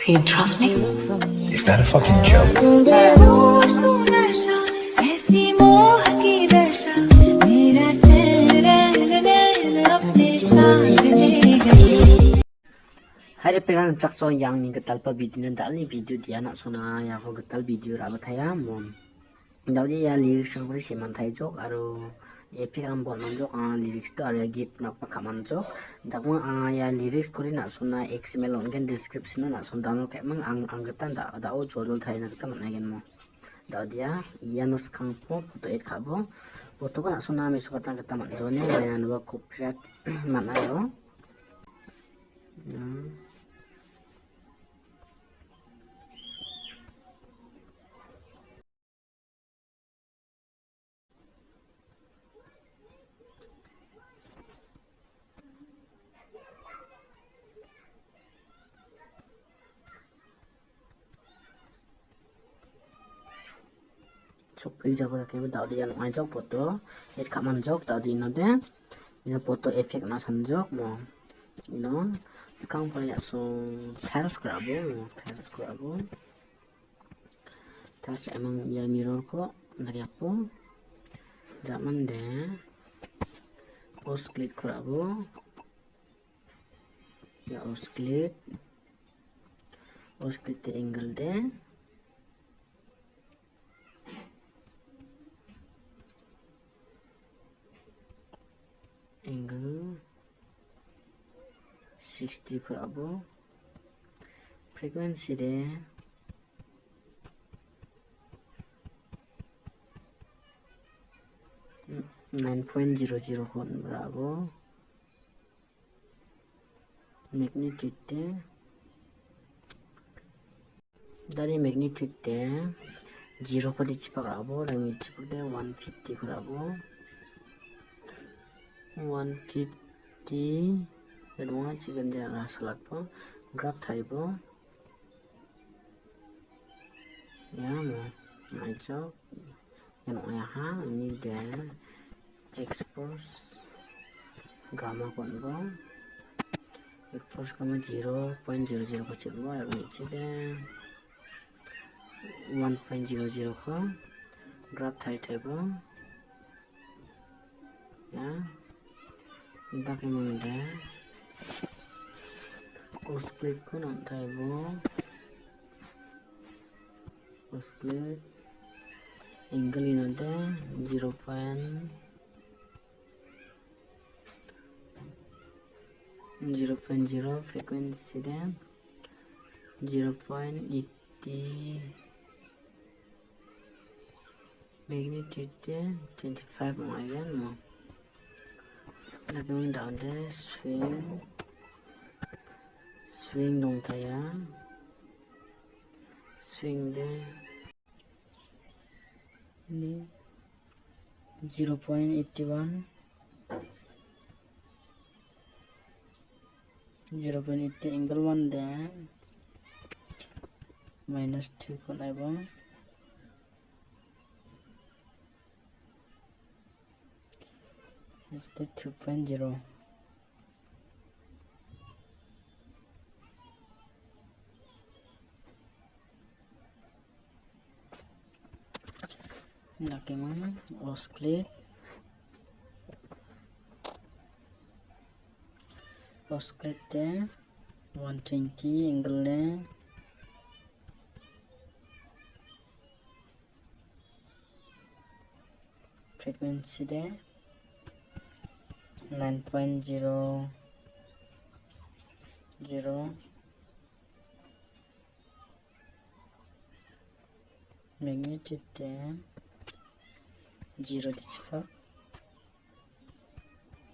Do you trust me? Is that a fucking joke? Hari peran cakso yang ni getal pa video na dali video dia nak sona ya ko getal video rabat thaya mom daudi ya lyrics ang bari siman thai jok aro e peran bon non jok lyrics to aro git na pa kaman jok dakmo ya lyrics kori nak sona xml ongen description na son download kai mang ang getan da o jolol thai na getan na gen mo daudi ya yanos kang po photo et khabo photo ko nak sona me so kata getan man jone ya no copyright man ayo chụp video của cái tạo đi ăn ngoài chốc photo hết khả năng chốc tạo đi nó đấy nó photo effect nó sẵn chốc mà nó không phải là số test scrabble test emang ya mirror kok dari apa zaman deh post click scrabble ya post click the angle deh angle 60 scrabble frequency deh 9.00 kon berapa magnitude dari magnitude 0 pada cipak berapa dan cipak deh 150 berapa 150 kedua cikan jarak salat po graph type ya mau ngajak yang ha ini deh expose gamma kon bo expose gamma 0.00 ko chilbo ya niche deh 1.00 ko graph type ya entah kemana deh post click ko non type post click angle ini ada 0.0 frequency dan 0.80 magnitude 25 again mo na going down there swing dong taya swing deh ini 0.81 angle 1 deh minus 2 kon abang it's the 2.0 nak kemana oscillate deh 120 angle deh frequency deh 9.00 magnitude deh 0 dicipak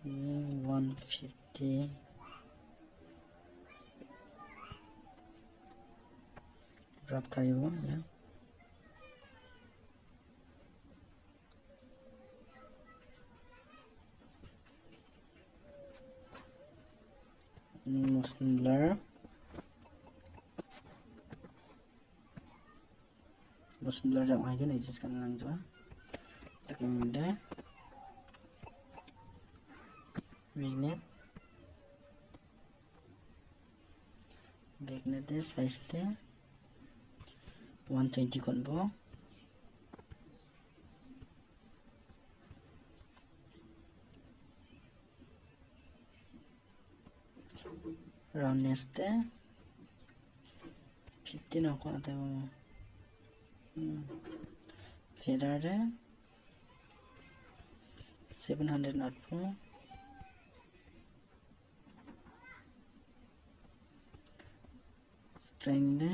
150 graph tayo ya motion blur jam aja nih adjust kan langsung kemudian magnet Back na de size de 120 kon bo. Roundness de 15 ako ate mo. Feather de 700 knot po. String de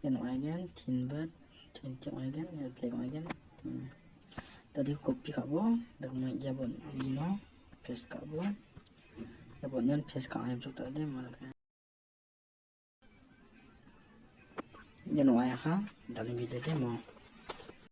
yan again 10 baht 20 again play again. Tadi copy ka bo dak mai jabon no paste ka bo jabon yan paste ka ay juk tadi malaka yan wa ha dalam video demo.